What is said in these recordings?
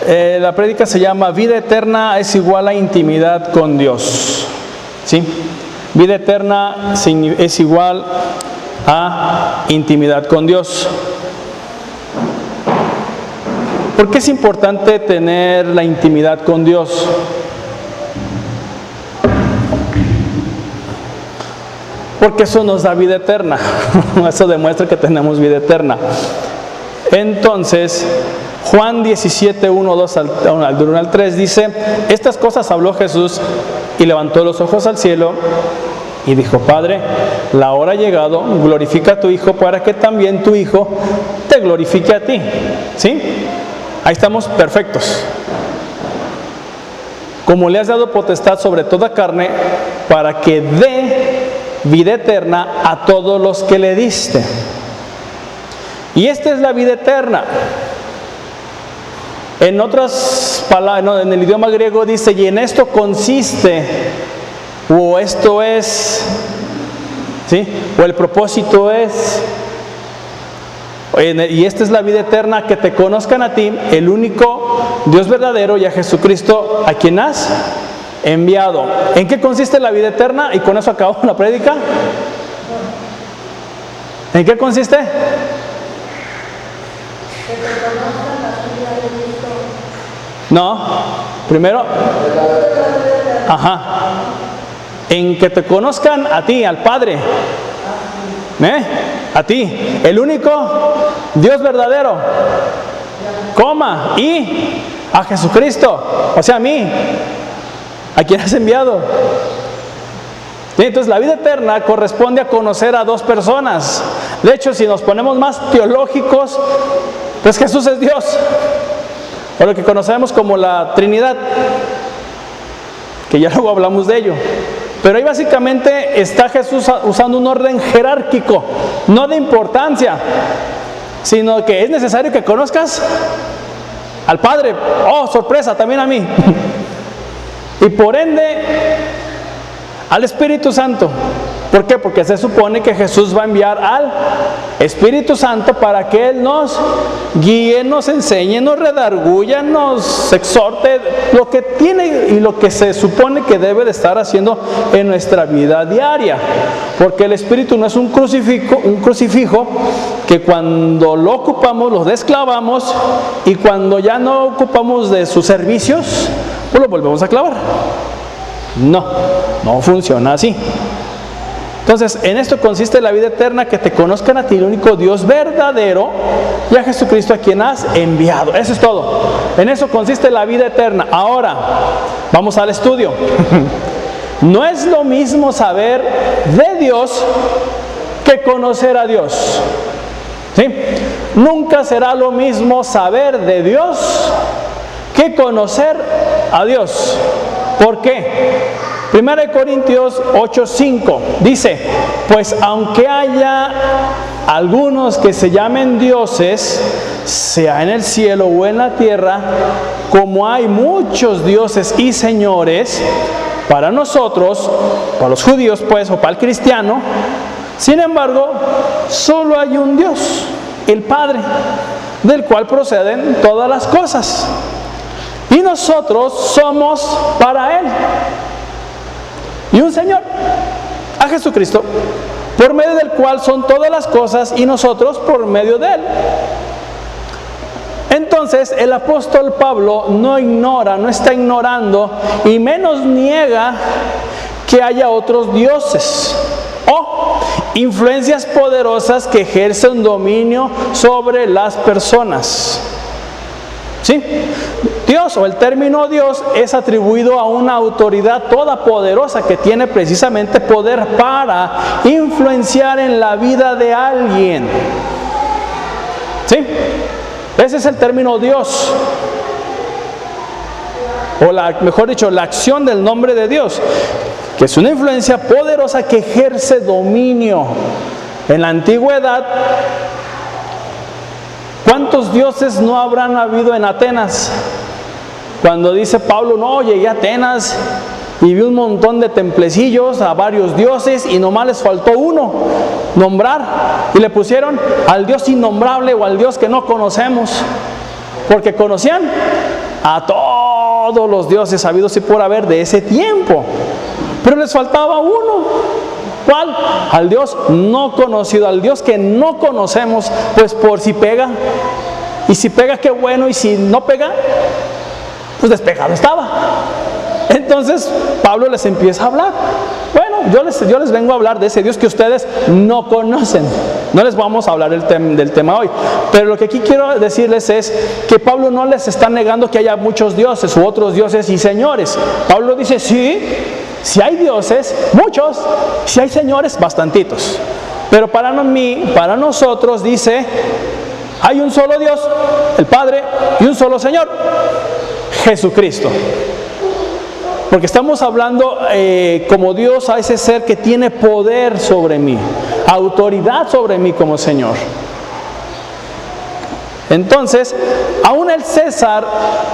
La prédica se llama Vida eterna es igual a intimidad con Dios. ¿Sí? Vida eterna es igual a intimidad con Dios. ¿Por qué es importante tener la intimidad con Dios? Porque eso nos da vida eterna. Eso demuestra que tenemos vida eterna. Entonces, Juan 17, 1, 2 al 3 dice: estas cosas habló Jesús y levantó los ojos al cielo y dijo: Padre, la hora ha llegado, glorifica a tu Hijo para que también tu Hijo te glorifique a ti. ¿Sí? Ahí estamos perfectos. Como le has dado potestad sobre toda carne, para que dé vida eterna a todos los que le diste. Y esta es la vida eterna. En otras palabras, en el idioma griego dice: y en esto consiste, o esto es, ¿sí? O el propósito es, y esta es la vida eterna, que te conozcan a ti, el único Dios verdadero, y a Jesucristo, a quien has enviado. ¿En qué consiste la vida eterna? Y con eso acabamos la prédica. ¿En qué consiste? No, primero, en que te conozcan a ti, al Padre, a ti, el único Dios verdadero, y a Jesucristo, o sea, a mí, a quien has enviado. ¿Sí? Entonces la vida eterna corresponde a conocer a dos personas. De hecho, si nos ponemos más teológicos, pues Jesús es Dios, o lo que conocemos como la Trinidad, que ya luego hablamos de ello. Pero ahí básicamente está Jesús usando un orden jerárquico, no de importancia, sino que es necesario que conozcas al Padre. ¡Oh, sorpresa! También a mí. Y por ende, al Espíritu Santo. ¿Por qué? Porque se supone que Jesús va a enviar al Espíritu Santo para que Él nos guíe, nos enseñe, nos redarguya, nos exhorte, lo que tiene y lo que se supone que debe de estar haciendo en nuestra vida diaria. Porque el Espíritu no es un crucifijo que cuando lo ocupamos, lo desclavamos, y cuando ya no ocupamos de sus servicios, pues lo volvemos a clavar. No funciona así. Entonces, en esto consiste la vida eterna, que te conozcan a ti, el único Dios verdadero, y a Jesucristo, a quien has enviado. Eso es todo. En eso consiste la vida eterna. Ahora, vamos al estudio. No es lo mismo saber de Dios que conocer a Dios. ¿Sí? Nunca será lo mismo saber de Dios que conocer a Dios. ¿Por qué? 1 Corintios 8:5 dice: pues aunque haya algunos que se llamen dioses, sea en el cielo o en la tierra, como hay muchos dioses y señores, para nosotros, para los judíos pues, o para el cristiano, sin embargo, solo hay un Dios, el Padre, del cual proceden todas las cosas, y nosotros somos para Él. Y un Señor, a Jesucristo, por medio del cual son todas las cosas, y nosotros por medio de Él. Entonces el apóstol Pablo no está ignorando, y menos niega que haya otros dioses o influencias poderosas que ejercen dominio sobre las personas. ¿Sí? Dios, o el término Dios, es atribuido a una autoridad todopoderosa que tiene precisamente poder para influenciar en la vida de alguien. ¿Sí? Ese es el término Dios, o mejor dicho, la acción del nombre de Dios, que es una influencia poderosa que ejerce dominio. En la antigüedad, ¿cuántos dioses no habrán habido en Atenas? Cuando dice Pablo: no, llegué a Atenas y vi un montón de templecillos a varios dioses, y nomás les faltó uno nombrar, y le pusieron al Dios innombrable, o al Dios que no conocemos, porque conocían a todos los dioses habidos y por haber de ese tiempo. Pero les faltaba uno. ¿Cuál? Al Dios no conocido, al Dios que no conocemos, pues por si pega. Y si pega, qué bueno, y si no pega, pues despejado estaba. Entonces Pablo les empieza a hablar. Bueno, yo les vengo a hablar de ese Dios que ustedes no conocen. No les vamos a hablar del tema hoy. Pero lo que aquí quiero decirles es que Pablo no les está negando que haya muchos dioses u otros dioses y señores. Pablo dice, sí hay dioses, muchos. Si hay señores, bastantitos. Pero para nosotros dice, hay un solo Dios, el Padre, y un solo Señor, Jesucristo. Porque estamos hablando como Dios a ese ser que tiene poder sobre mí, autoridad sobre mí como Señor. Entonces, aún el César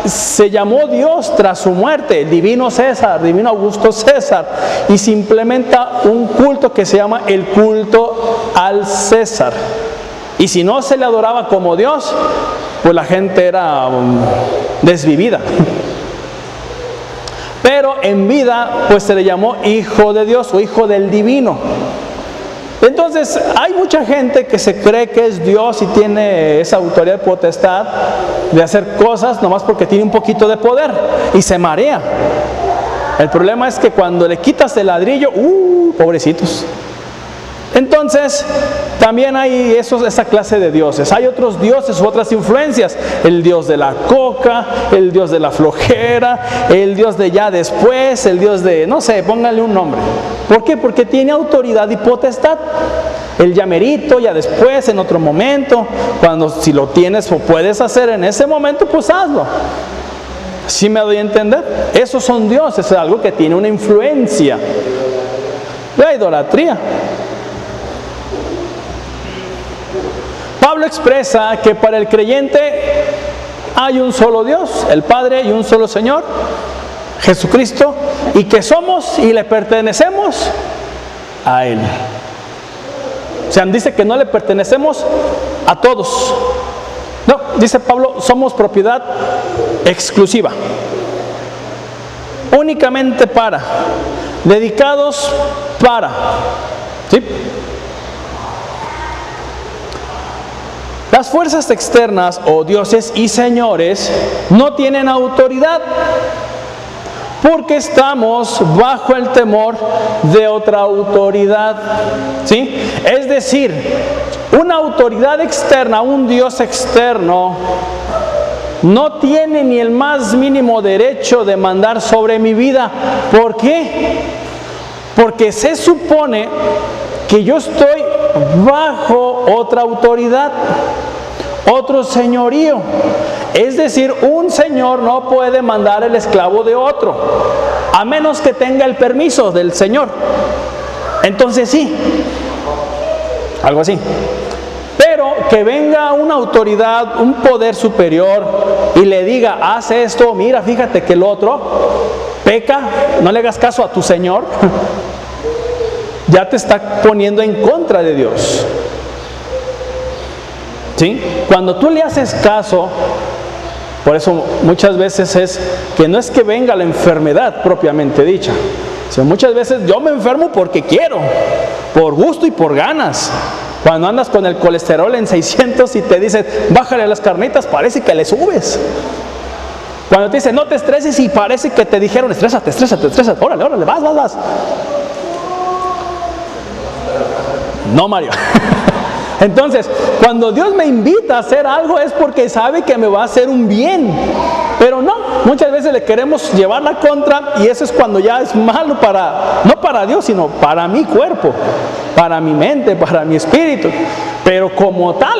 se llamó Dios tras su muerte, el divino César, divino Augusto César, y se implementa un culto que se llama el culto al César. Y si no se le adoraba como Dios, pues la gente era desvivida. Pero en vida, pues se le llamó Hijo de Dios o Hijo del Divino. Entonces, hay mucha gente que se cree que es Dios y tiene esa autoridad y potestad de hacer cosas nomás porque tiene un poquito de poder y se marea. El problema es que cuando le quitas el ladrillo, pobrecitos. Entonces, también hay esa clase de dioses. Hay otros dioses u otras influencias. El dios de la coca, el dios de la flojera, el dios de ya después, el dios de, no sé, pónganle un nombre. ¿Por qué? Porque tiene autoridad y potestad. El llamerito, ya después, en otro momento. Si lo tienes o puedes hacer en ese momento, pues hazlo. ¿Sí me doy a entender? Esos son dioses, es algo que tiene una influencia. La idolatría. Pablo expresa que para el creyente hay un solo Dios, el Padre, y un solo Señor, Jesucristo, y que somos y le pertenecemos a Él. O sea, dice que no le pertenecemos a todos. No, dice Pablo, somos propiedad exclusiva. Únicamente para, dedicados para. ¿Sí? Las fuerzas externas o dioses y señores no tienen autoridad porque estamos bajo el temor de otra autoridad. ¿Sí? Es decir, una autoridad externa, un dios externo, no tiene ni el más mínimo derecho de mandar sobre mi vida. ¿Por qué? Porque se supone que yo estoy bajo otra autoridad, otro señorío. Es decir, un señor no puede mandar el esclavo de otro, a menos que tenga el permiso del señor. Entonces sí, algo así. Pero que venga una autoridad, un poder superior y le diga, haz esto, mira, fíjate que el otro peca, no le hagas caso a tu señor, ya te está poniendo en contra de Dios. ¿Sí? Cuando tú le haces caso, por eso muchas veces es que no es que venga la enfermedad propiamente dicha, sino muchas veces yo me enfermo porque quiero, por gusto y por ganas. Cuando andas con el colesterol en 600 y te dicen, bájale las carnitas, parece que le subes. Cuando te dicen, no te estreses, y parece que te dijeron, estrésate, órale, vas. No, Mario. Entonces, cuando Dios me invita a hacer algo es porque sabe que me va a hacer un bien. Pero no, muchas veces le queremos llevar la contra y eso es cuando ya es malo no para Dios, sino para mi cuerpo, para mi mente, para mi espíritu. Pero como tal,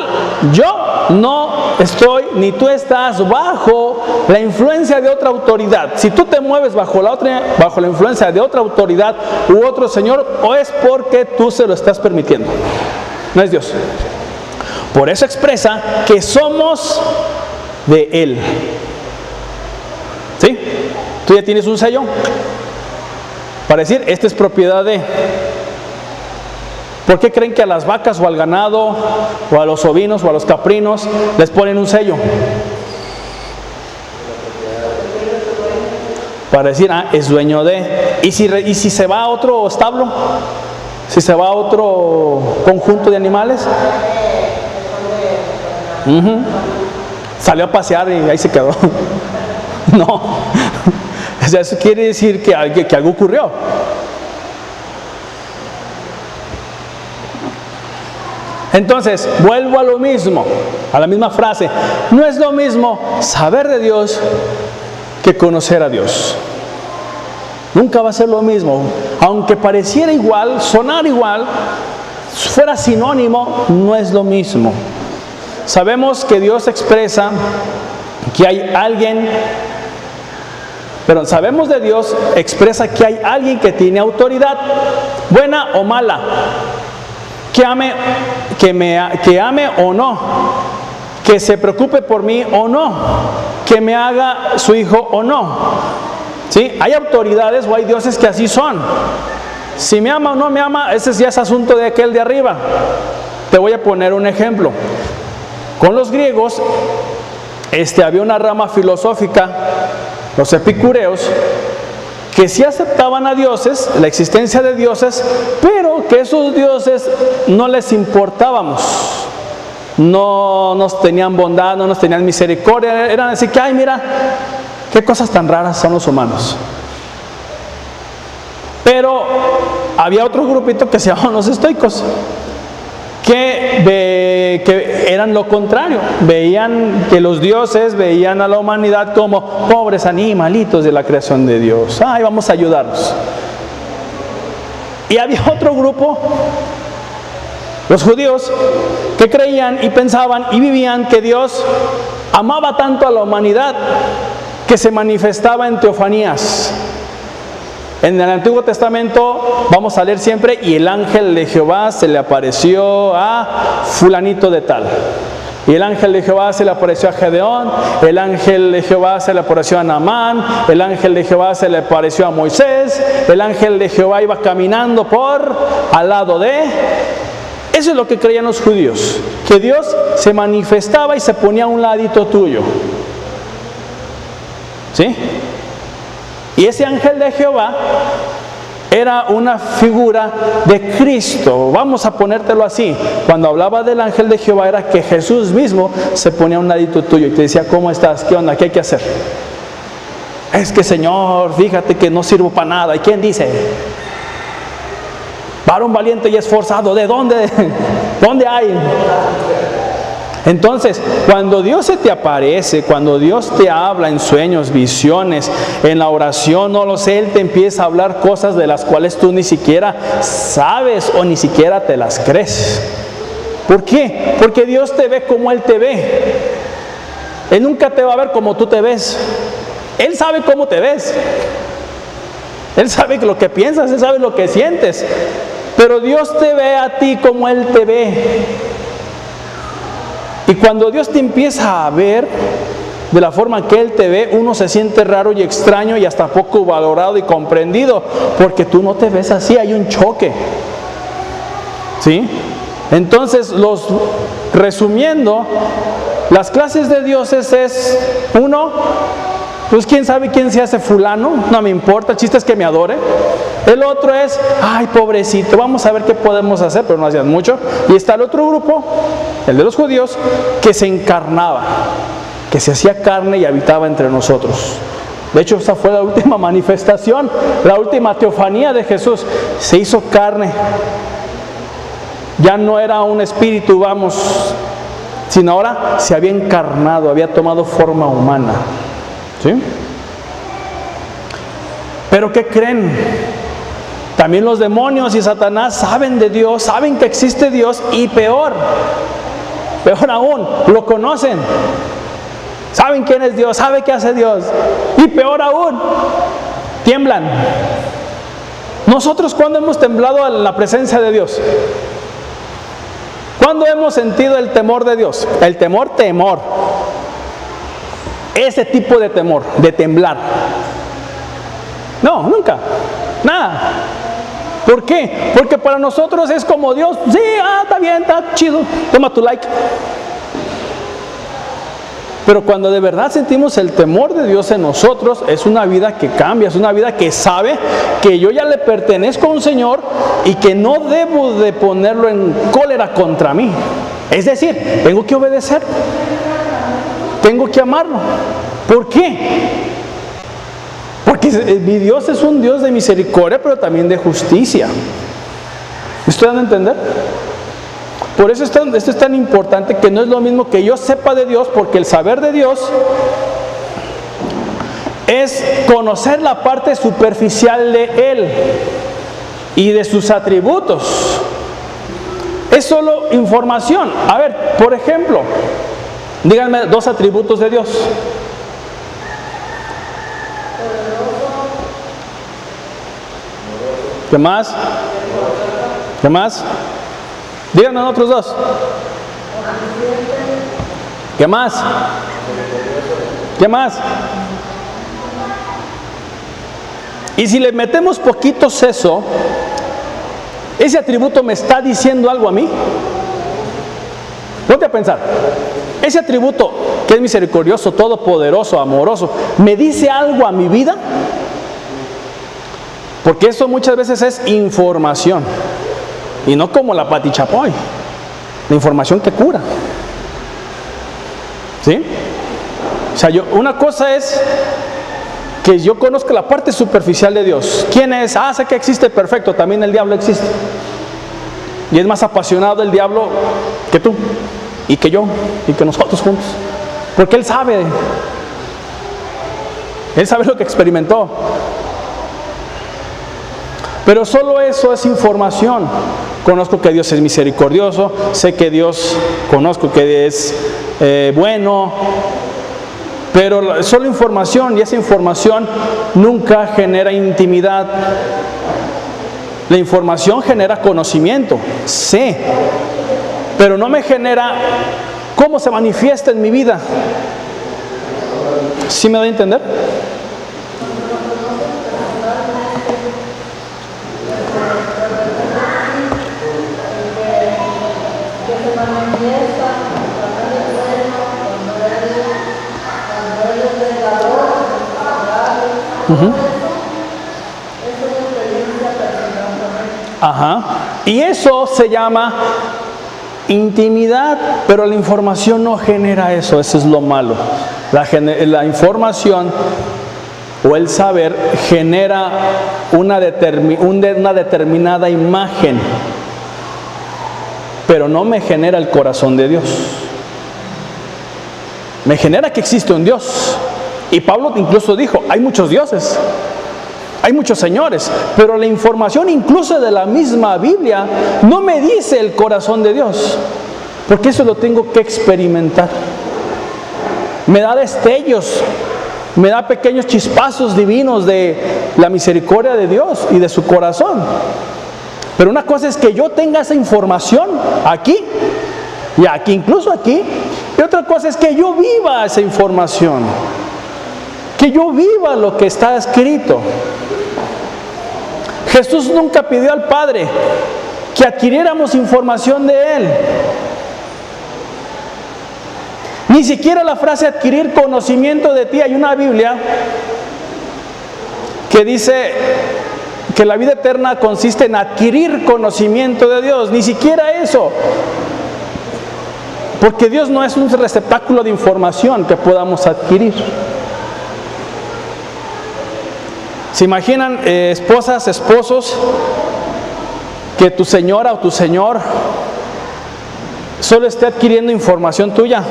yo no estoy, ni tú estás bajo la influencia de otra autoridad. Si tú te mueves bajo la influencia de otra autoridad u otro señor, o es porque tú se lo estás permitiendo. No es Dios. Por eso expresa que somos de Él. ¿Sí? Tú ya tienes un sello para decir, esta es propiedad de. ¿Por qué creen que a las vacas o al ganado o a los ovinos o a los caprinos les ponen un sello? para decir, es dueño de. ¿Y si se va a otro establo? ¿Si se va a otro conjunto de animales? Salió a pasear y ahí se quedó. No. O sea, eso quiere decir que algo ocurrió. Entonces, vuelvo a lo mismo, a la misma frase. No es lo mismo saber de Dios que conocer a Dios. Nunca va a ser lo mismo. Aunque pareciera igual, sonar igual, fuera sinónimo, no es lo mismo. Sabemos que Dios expresa que hay alguien, pero sabemos de Dios, expresa que hay alguien que tiene autoridad, buena o mala, que ame o no, que se preocupe por mí o no, que me haga su hijo o no. ¿Sí? Hay autoridades o hay dioses que así son. Si me ama o no me ama, ese ya es asunto de aquel de arriba. Te voy a poner un ejemplo. Con los griegos había una rama filosófica, los epicureos, que sí aceptaban a dioses, la existencia de dioses, pero que esos dioses no les importábamos, no nos tenían bondad, no nos tenían misericordia, eran así que, ay, mira, qué cosas tan raras son los humanos. Pero había otro grupito que se llamaban los estoicos, que eran lo contrario, veían que los dioses veían a la humanidad como pobres animalitos de la creación de Dios. Ay, vamos a ayudarlos. Y había otro grupo, los judíos, que creían y pensaban y vivían que Dios amaba tanto a la humanidad que se manifestaba en teofanías. En el Antiguo Testamento vamos a leer siempre, y el ángel de Jehová se le apareció a fulanito de tal. Y el ángel de Jehová se le apareció a Gedeón, el ángel de Jehová se le apareció a Naamán, el ángel de Jehová se le apareció a Moisés, el ángel de Jehová iba caminando al lado de. Eso es lo que creían los judíos, que Dios se manifestaba y se ponía a un ladito tuyo. ¿Sí? Y ese ángel de Jehová era una figura de Cristo. Vamos a ponértelo así. Cuando hablaba del ángel de Jehová era que Jesús mismo se ponía a un ladito tuyo y te decía, ¿cómo estás? ¿Qué onda? ¿Qué hay que hacer? Es que, Señor, fíjate que no sirvo para nada. ¿Y quién dice? Varón valiente y esforzado. ¿De dónde? ¿Dónde hay? Entonces, cuando Dios se te aparece, cuando Dios te habla en sueños, visiones, en la oración, no lo sé, Él te empieza a hablar cosas de las cuales tú ni siquiera sabes o ni siquiera te las crees. ¿Por qué? Porque Dios te ve como Él te ve. Él nunca te va a ver como tú te ves. Él sabe cómo te ves. Él sabe lo que piensas, Él sabe lo que sientes. Pero Dios te ve a ti como Él te ve. Y cuando Dios te empieza a ver de la forma que Él te ve, uno se siente raro y extraño y hasta poco valorado y comprendido, porque tú no te ves así, hay un choque. ¿Sí? Entonces, resumiendo, las clases de dioses es, uno, pues quién sabe quién se hace fulano, no me importa, el chiste es que me adore. El otro es, ay, pobrecito, vamos a ver qué podemos hacer, pero no hacían mucho. Y está el otro grupo, el de los judíos, que se encarnaba, que se hacía carne y habitaba entre nosotros. De hecho, esa fue la última manifestación, la última teofanía de Jesús. Se hizo carne. Ya no era un espíritu, sino ahora se había encarnado, había tomado forma humana. ¿Sí? ¿Pero qué creen? También los demonios y Satanás saben de Dios, saben que existe Dios y peor aún, lo conocen. Saben quién es Dios, saben qué hace Dios. Y peor aún, tiemblan. Nosotros, ¿cuándo hemos temblado en la presencia de Dios? ¿Cuándo hemos sentido el temor de Dios? El temor. Ese tipo de temor, de temblar. No, nunca. Nada. ¿Por qué? Porque para nosotros es como Dios. Sí, está bien, está chido. Toma tu like. Pero cuando de verdad sentimos el temor de Dios en nosotros, es una vida que cambia, es una vida que sabe que yo ya le pertenezco a un Señor y que no debo de ponerlo en cólera contra mí. Es decir, tengo que obedecer, tengo que amarlo. ¿Por qué? Porque mi Dios es un Dios de misericordia, pero también de justicia. ¿Me estoy dando a entender? Por eso esto es tan importante, que no es lo mismo que yo sepa de Dios, porque el saber de Dios es conocer la parte superficial de Él y de sus atributos. Es solo información. A ver, por ejemplo, díganme 2 atributos de Dios. ¿Qué más? ¿Qué más? Díganme otros 2. ¿Qué más? ¿Qué más? Y si le metemos poquitos eso, ¿ese atributo me está diciendo algo a mí? Ponte a pensar. Ese atributo que es misericordioso, todopoderoso, amoroso, ¿me dice algo a mi vida? Porque eso muchas veces es información. Y no como la Pati Chapoy, la información que cura. ¿Sí? O sea, una cosa es que yo conozco la parte superficial de Dios. ¿Quién es? Sé que existe, perfecto, también el diablo existe. Y es más apasionado el diablo que tú, y que yo, y que nosotros juntos. Porque él sabe lo que experimentó. Pero solo eso es información. Conozco que Dios es misericordioso, sé que conozco que es bueno, pero solo información, y esa información nunca genera intimidad. La información genera conocimiento, sé, pero no me genera cómo se manifiesta en mi vida. ¿Sí me doy a entender? Ajá. Y eso se llama intimidad, pero la información no genera eso. Eso es lo malo. La información o el saber genera una determinada imagen, pero no me genera el corazón de Dios. Me genera que existe un Dios. Y Pablo incluso dijo, hay muchos dioses, hay muchos señores, pero la información incluso de la misma Biblia no me dice el corazón de Dios, porque eso lo tengo que experimentar. Me da destellos, me da pequeños chispazos divinos de la misericordia de Dios y de su corazón. Pero una cosa es que yo tenga esa información aquí, y aquí, incluso aquí, y otra cosa es que yo viva esa información, que yo viva lo que está escrito. Jesús nunca pidió al Padre que adquiriéramos información de Él. Ni siquiera la frase adquirir conocimiento de ti. Hay una Biblia que dice que la vida eterna consiste en adquirir conocimiento de Dios. Ni siquiera eso. Porque Dios no es un receptáculo de información que podamos adquirir. ¿Se imaginan esposas, esposos, que tu señora o tu señor solo esté adquiriendo información tuya?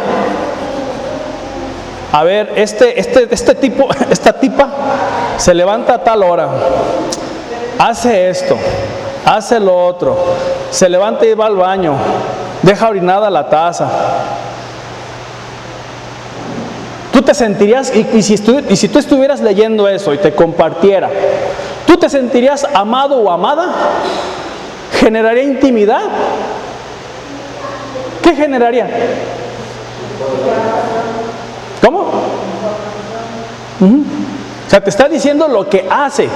A ver, este tipo, esta tipa se levanta a tal hora, hace esto, hace lo otro, se levanta y va al baño, deja orinada la taza. Tú te sentirías, y si tú estuvieras leyendo eso y te compartiera, ¿tú te sentirías amado o amada? ¿Generaría intimidad? ¿Qué generaría? ¿Cómo? O sea, te está diciendo lo que hace.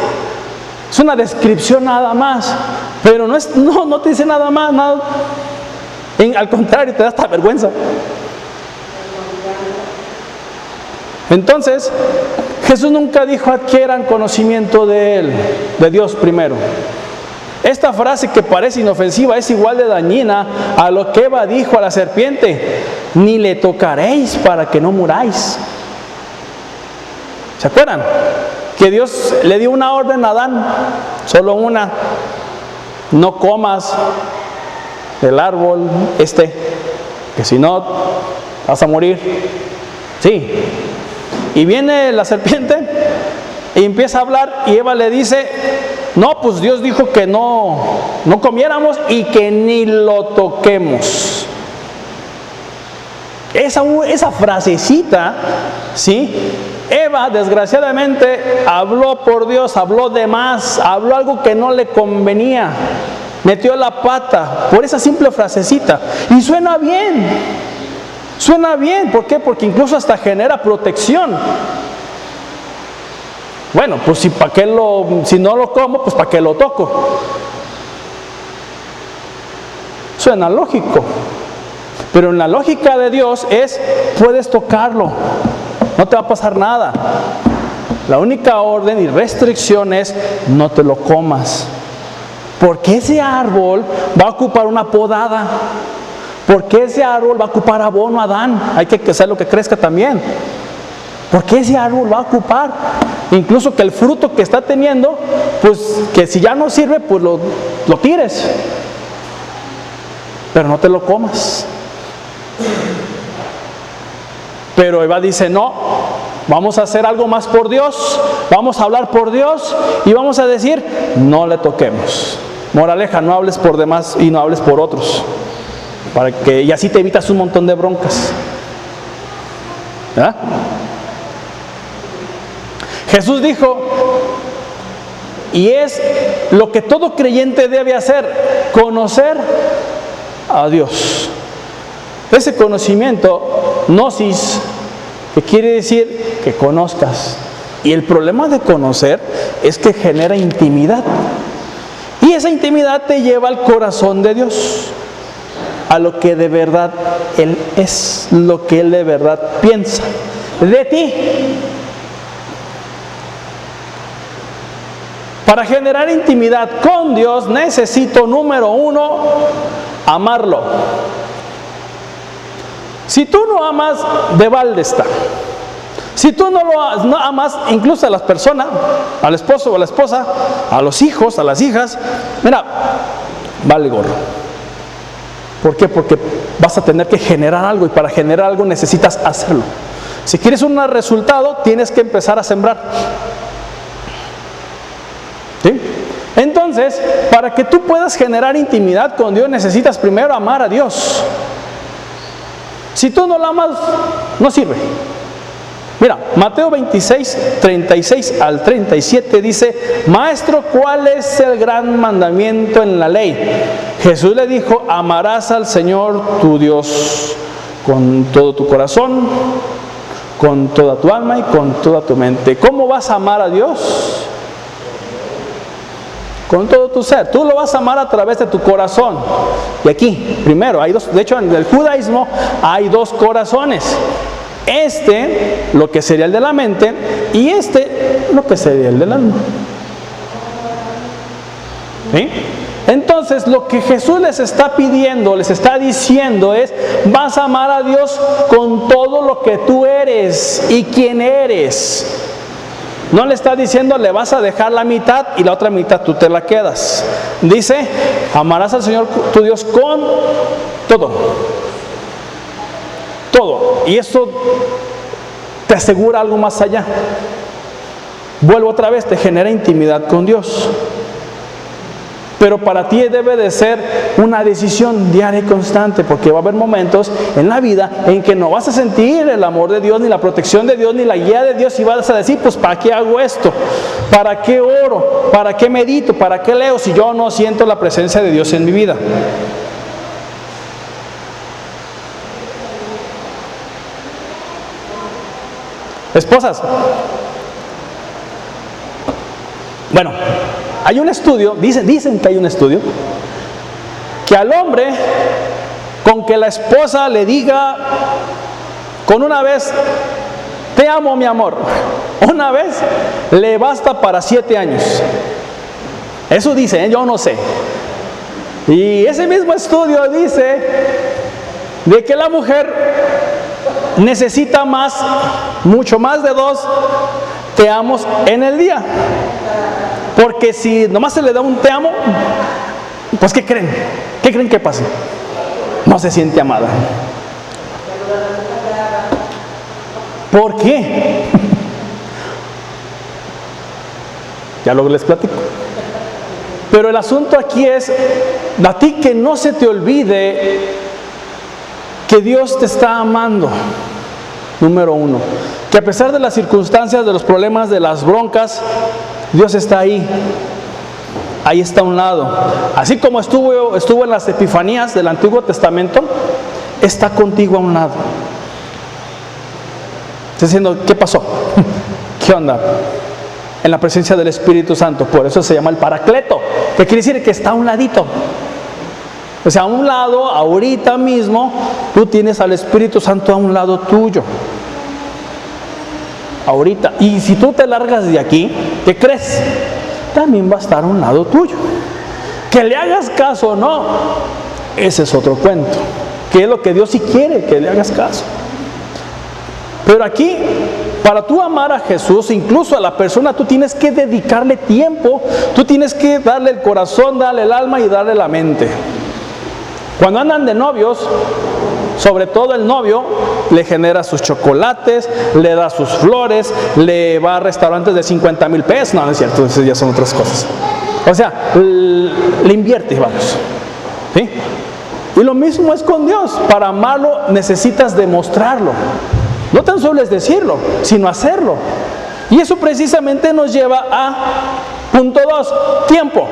Es una descripción nada más, pero no te dice nada más, nada. Al contrario, te da hasta vergüenza. Entonces, Jesús nunca dijo adquieran conocimiento de Él, de Dios primero. Esta frase que parece inofensiva es igual de dañina a lo que Eva dijo a la serpiente: ni le tocaréis para que no muráis. ¿Se acuerdan? Que Dios le dio una orden a Adán, solo una: no comas del árbol que si no vas a morir. Sí. Y viene la serpiente y empieza a hablar, y Eva le dice: no, pues Dios dijo que no comiéramos y que ni lo toquemos. Esa frasecita, ¿sí? Eva, desgraciadamente, habló por Dios, habló de más, habló algo que no le convenía, metió la pata por esa simple frasecita. Y suena bien, ¿por qué? Porque incluso hasta genera protección. Bueno, pues si no lo como, pues ¿para qué lo toco? Suena lógico. Pero en la lógica de Dios puedes tocarlo, no te va a pasar nada. La única orden y restricción es: no te lo comas. Porque ese árbol va a ocupar una podada. Porque ese árbol va a ocupar abono a Adán. Hay que hacer lo que crezca también. Porque ese árbol va a ocupar. Incluso que el fruto que está teniendo, pues que si ya no sirve, pues lo tires. Pero no te lo comas. Pero Eva dice: no, vamos a hacer algo más por Dios, vamos a hablar por Dios y vamos a decir: no le toquemos. Moraleja: no hables por demás y no hables por otros, y así te evitas un montón de broncas. ¿Ah? Jesús dijo, y es lo que todo creyente debe hacer: conocer a Dios. Ese conocimiento, gnosis, que quiere decir que conozcas. Y el problema de conocer es que genera intimidad. Y esa intimidad te lleva al corazón de Dios, a lo que de verdad Él es, lo que Él de verdad piensa de ti. Para generar intimidad con Dios necesito, número 1, amarlo. Si tú no amas, de balde está. Si tú no amas incluso a las personas, al esposo o a la esposa, a los hijos, a las hijas, mira, vale gorro. ¿Por qué? Porque vas a tener que generar algo, y para generar algo necesitas hacerlo. Si quieres un resultado, tienes que empezar a sembrar. ¿Sí? Entonces, para que tú puedas generar intimidad con Dios, necesitas primero amar a Dios. Si tú no lo amas, no sirve. Mira, Mateo 26, 36 al 37 dice: Maestro, ¿cuál es el gran mandamiento en la ley? Jesús le dijo: amarás al Señor tu Dios con todo tu corazón, con toda tu alma y con toda tu mente. ¿Cómo vas a amar a Dios? Con todo tu ser. Tú lo vas a amar a través de tu corazón. Y aquí, primero, hay dos. De hecho, en el judaísmo hay dos corazones. Lo que sería el de la mente, y lo que sería el del alma. ¿Sí? Entonces, lo que Jesús les está pidiendo, les está diciendo es: vas a amar a Dios con todo lo que tú eres y quien eres. No le está diciendo: le vas a dejar la mitad y la otra mitad tú te la quedas. Dice: amarás al Señor tu Dios con todo. Todo. Y eso te asegura algo más allá. Vuelvo otra vez, te genera intimidad con Dios. Pero para ti debe de ser una decisión diaria y constante, porque va a haber momentos en la vida en que no vas a sentir el amor de Dios, ni la protección de Dios, ni la guía de Dios, y vas a decir: pues ¿para qué hago esto? ¿Para qué oro? ¿Para qué medito? ¿Para qué leo si yo no siento la presencia de Dios en mi vida? Esposas, bueno, hay un estudio, dicen que hay un estudio, que al hombre, con que la esposa le diga con una vez te amo, mi amor, una vez le basta para 7 años. Eso dice, yo no sé. Y ese mismo estudio dice de que la mujer necesita más, mucho más de 2 te amos en el día. Porque si nomás se le da un te amo, pues ¿qué creen? ¿Qué creen que pase? No se siente amada. ¿Por qué? Ya luego les platico. Pero el asunto aquí es, a ti que no se te olvide que Dios te está amando. Número 1. Que a pesar de las circunstancias, de los problemas, de las broncas, Dios está ahí. Ahí está a un lado. Así como estuvo en las epifanías del Antiguo Testamento, está contigo a un lado. Está diciendo, ¿qué pasó? ¿Qué onda? En la presencia del Espíritu Santo. Por eso se llama el Paracleto, que quiere decir que está a un ladito. O sea, a un lado, ahorita mismo, tú tienes al Espíritu Santo a un lado tuyo. Ahorita. Y si tú te largas de aquí, ¿qué crees? También va a estar a un lado tuyo. Que le hagas caso o no, ese es otro cuento. Que es lo que Dios sí quiere, que le hagas caso. Pero aquí, para tú amar a Jesús, incluso a la persona, tú tienes que dedicarle tiempo, tú tienes que darle el corazón, darle el alma y darle la mente. Cuando andan de novios, sobre todo el novio, le genera sus chocolates, le da sus flores, le va a restaurantes de 50,000 pesos, no es cierto, entonces ya son otras cosas. O sea, le invierte, vamos. ¿Sí? Y lo mismo es con Dios, para amarlo necesitas demostrarlo. No tan solo es decirlo, sino hacerlo. Y eso precisamente nos lleva a punto 2, tiempo.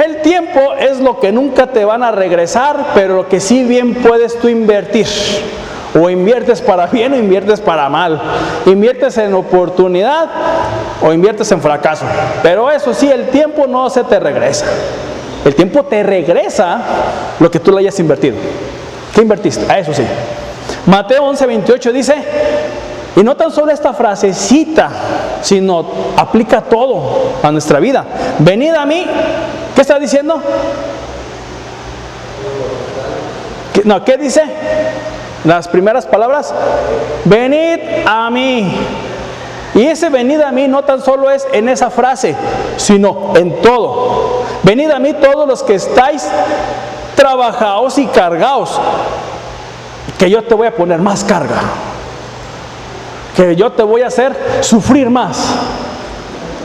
El tiempo es lo que nunca te van a regresar, pero lo que sí bien puedes tú invertir. O inviertes para bien o inviertes para mal. Inviertes en oportunidad o inviertes en fracaso. Pero eso sí, el tiempo no se te regresa. El tiempo te regresa lo que tú le hayas invertido. ¿Qué invertiste? A eso sí. Mateo 11:28 dice, y no tan solo esta frasecita, sino aplica todo a nuestra vida. Venid a mí. ¿Qué está diciendo? ¿Qué dice? Las primeras palabras. Venid a mí. Y ese venid a mí no tan solo es en esa frase, sino en todo. Venid a mí todos los que estáis trabajados y cargados, que yo te voy a poner más carga, que yo te voy a hacer sufrir más,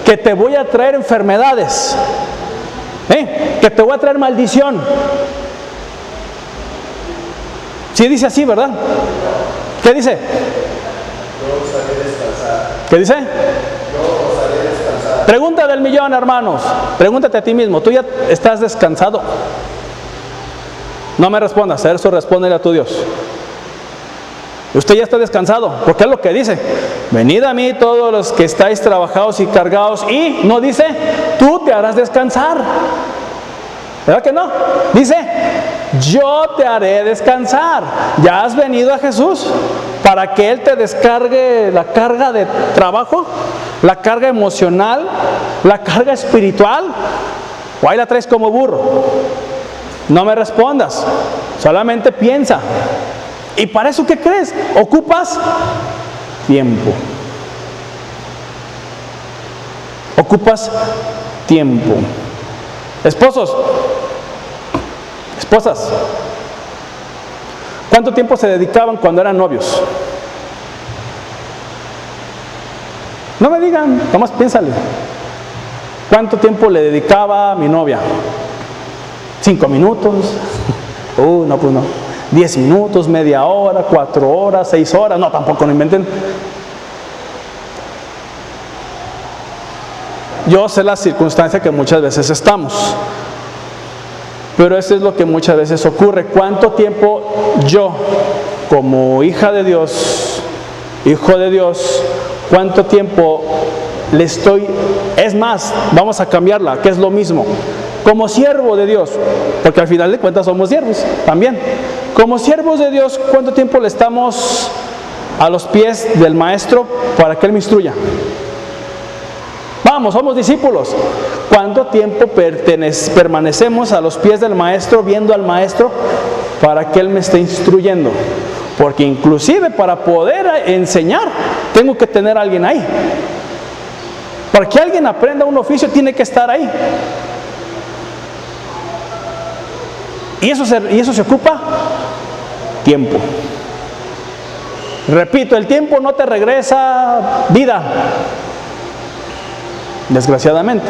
que te voy a traer enfermedades, que te voy a traer maldición. Sí dice así, ¿verdad? ¿Qué dice? Yo os haré descansar. ¿Qué dice? Yo os haré descansar. Pregunta del millón, hermanos. Pregúntate a ti mismo, ¿tú ya estás descansado? No me respondas, eso respóndele a tu Dios. Usted ya está descansado, porque es lo que dice. Venid a mí todos los que estáis trabajados y cargados, y no dice, tú te harás descansar. ¿Verdad que no? Dice, yo te haré descansar. Ya has venido a Jesús para que Él te descargue la carga de trabajo, la carga emocional, la carga espiritual, o ahí la traes como burro. No me respondas, solamente piensa. ¿Y para eso qué crees? Ocupas tiempo. Ocupas tiempo. Esposos, esposas, ¿cuánto tiempo se dedicaban cuando eran novios? No me digan, nomás piénsale. ¿Cuánto tiempo le dedicaba a mi novia? 5 minutos. No, pues no. 10 minutos, media hora, 4 horas, 6 horas. No, tampoco, no inventen. Yo sé la circunstancia que muchas veces estamos, pero eso es lo que muchas veces ocurre. ¿Cuánto tiempo yo, como hija de Dios, hijo de Dios, cuánto tiempo le estoy? Es más, vamos a cambiarla, que es lo mismo. Como siervo de Dios, porque al final de cuentas somos siervos también. Como siervos de Dios, ¿cuánto tiempo le estamos a los pies del maestro para que él me instruya? Vamos, somos discípulos. ¿Cuánto tiempo permanecemos a los pies del maestro, viendo al maestro para que él me esté instruyendo? Porque inclusive para poder enseñar, tengo que tener a alguien ahí. Para que alguien aprenda un oficio, tiene que estar ahí. Y eso se ocupa tiempo. Repito, el tiempo no te regresa vida, desgraciadamente.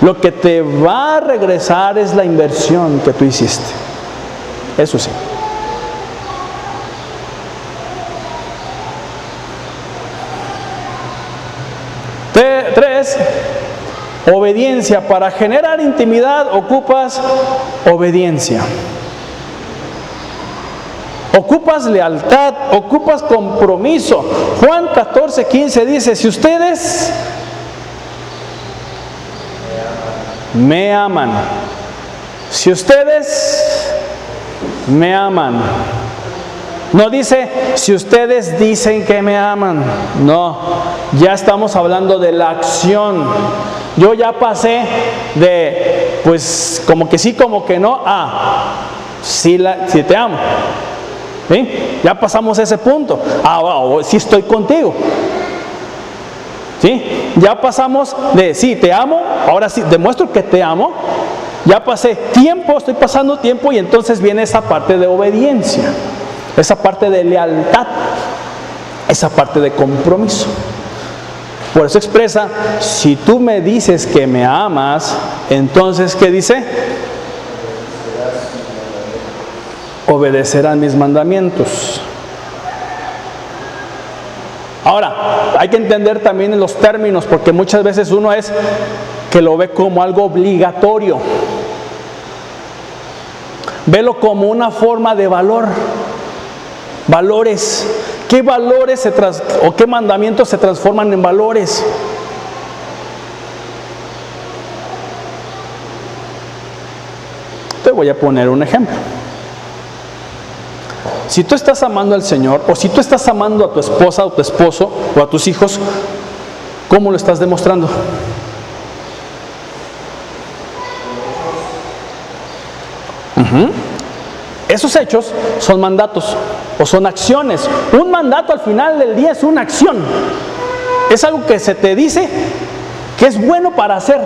Lo que te va a regresar es la inversión que tú hiciste. Eso sí. Tres, obediencia. Para generar intimidad ocupas obediencia. Ocupas lealtad, ocupas compromiso. Juan 14:15 dice, si ustedes me aman, si ustedes me aman, no dice si ustedes dicen que me aman, no, ya estamos hablando de la acción. Yo ya pasé de pues como que sí, como que no, a sí te amo. ¿Sí? Ya pasamos ese punto. Sí estoy contigo. ¿Sí? Ya pasamos de sí te amo, ahora sí demuestro que te amo. Ya pasé tiempo, estoy pasando tiempo y entonces viene esa parte de obediencia, esa parte de lealtad, esa parte de compromiso. Por eso expresa, si tú me dices que me amas, entonces ¿qué dice? Obedecerán mis mandamientos. Ahora, hay que entender también los términos, porque muchas veces uno es que lo ve como algo obligatorio. Velo como una forma de valor. Valores. ¿Qué valores o qué mandamientos se transforman en valores? Te voy a poner un ejemplo. Si tú estás amando al Señor, o si tú estás amando a tu esposa o tu esposo o a tus hijos, ¿cómo lo estás demostrando? Esos hechos son mandatos o son acciones. Un mandato al final del día es una acción. Es algo que se te dice que es bueno para hacer.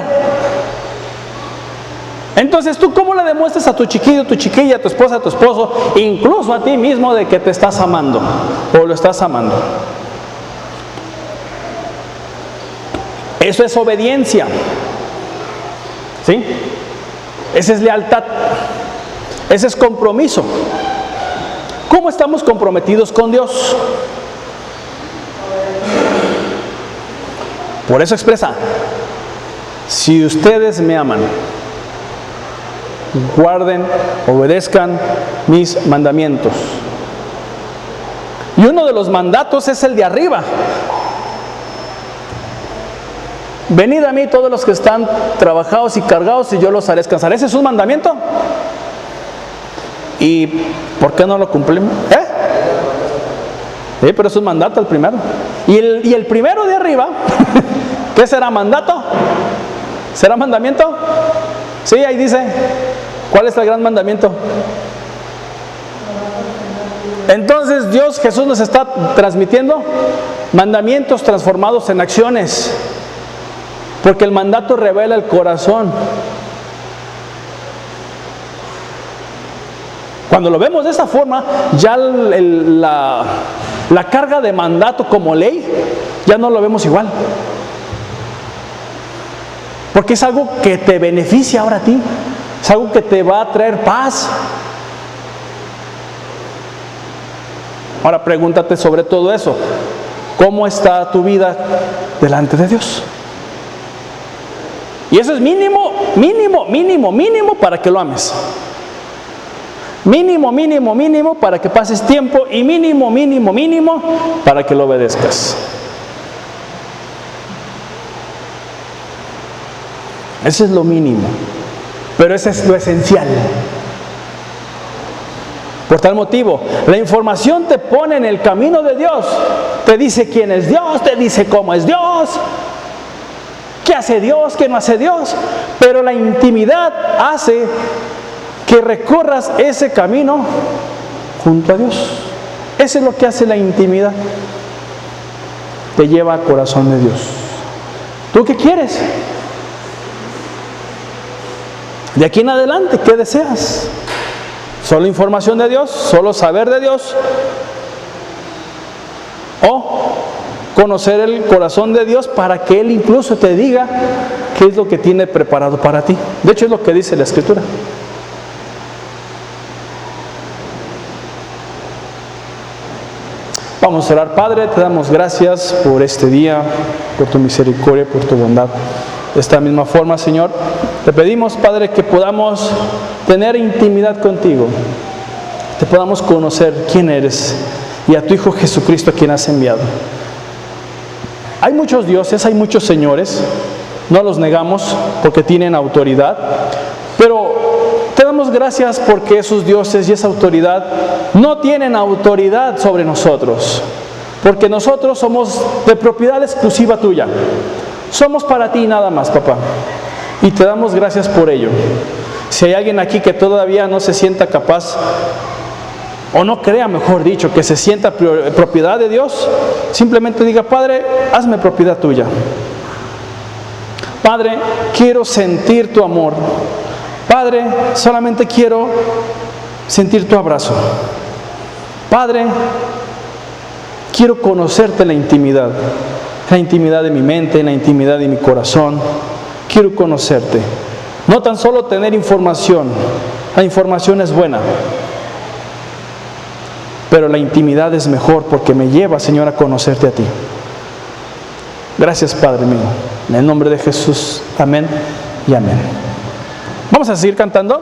Entonces, ¿tú cómo le demuestras a tu chiquillo, tu chiquilla, a tu esposa, a tu esposo, incluso a ti mismo, de que te estás amando o lo estás amando? Eso es obediencia. ¿Sí? Esa es lealtad. Ese es compromiso. ¿Cómo estamos comprometidos con Dios? Por eso expresa, si ustedes me aman, guarden, obedezcan mis mandamientos. Y uno de los mandatos es el de arriba. Venid a mí todos los que están trabajados y cargados y yo los haré descansar. ¿Ese es un mandamiento? ¿Y por qué no lo cumplimos? Sí, pero es un mandato el primero. Y el primero de arriba, ¿qué será? ¿Mandato? ¿Será mandamiento? Sí, ahí dice. ¿Cuál es el gran mandamiento? Entonces Jesús nos está transmitiendo mandamientos transformados en acciones, porque el mandato revela el corazón. Cuando lo vemos de esta forma, ya la carga de mandato como ley, ya no lo vemos igual. Porque es algo que te beneficia ahora a ti. Es algo que te va a traer paz. Ahora pregúntate sobre todo eso. ¿Cómo está tu vida delante de Dios? Y eso es mínimo para que lo ames. Mínimo para que pases tiempo. Y mínimo para que lo obedezcas. Eso es lo mínimo. Pero eso es lo esencial. Por tal motivo, la información te pone en el camino de Dios. Te dice quién es Dios, te dice cómo es Dios, qué hace Dios, qué no hace Dios. Pero la intimidad hace que recorras ese camino junto a Dios. Eso es lo que hace la intimidad. Te lleva al corazón de Dios. ¿Tú qué quieres? De aquí en adelante, ¿qué deseas? ¿Solo información de Dios? ¿Solo saber de Dios? ¿O conocer el corazón de Dios para que Él incluso te diga qué es lo que tiene preparado para ti? De hecho, es lo que dice la Escritura. Vamos a orar. Padre, te damos gracias por este día, por tu misericordia, por tu bondad. De esta misma forma, Señor, te pedimos, Padre, que podamos tener intimidad contigo, te podamos conocer quién eres y a tu Hijo Jesucristo, a quien has enviado. Hay muchos dioses, hay muchos señores, no los negamos porque tienen autoridad, pero te damos gracias porque esos dioses y esa autoridad no tienen autoridad sobre nosotros, porque nosotros somos de propiedad exclusiva tuya. Somos para ti nada más, papá. Y te damos gracias por ello. Si hay alguien aquí que todavía no se sienta capaz, o no crea, mejor dicho, que se sienta propiedad de Dios, simplemente diga: Padre, hazme propiedad tuya. Padre, quiero sentir tu amor. Padre, solamente quiero sentir tu abrazo. Padre, quiero conocerte en la intimidad de mi mente, en la intimidad de mi corazón. Quiero conocerte. No tan solo tener información, la información es buena, pero la intimidad es mejor porque me lleva, Señor, a conocerte a ti. Gracias, Padre mío. En el nombre de Jesús, amén y amén. Vamos a seguir cantando.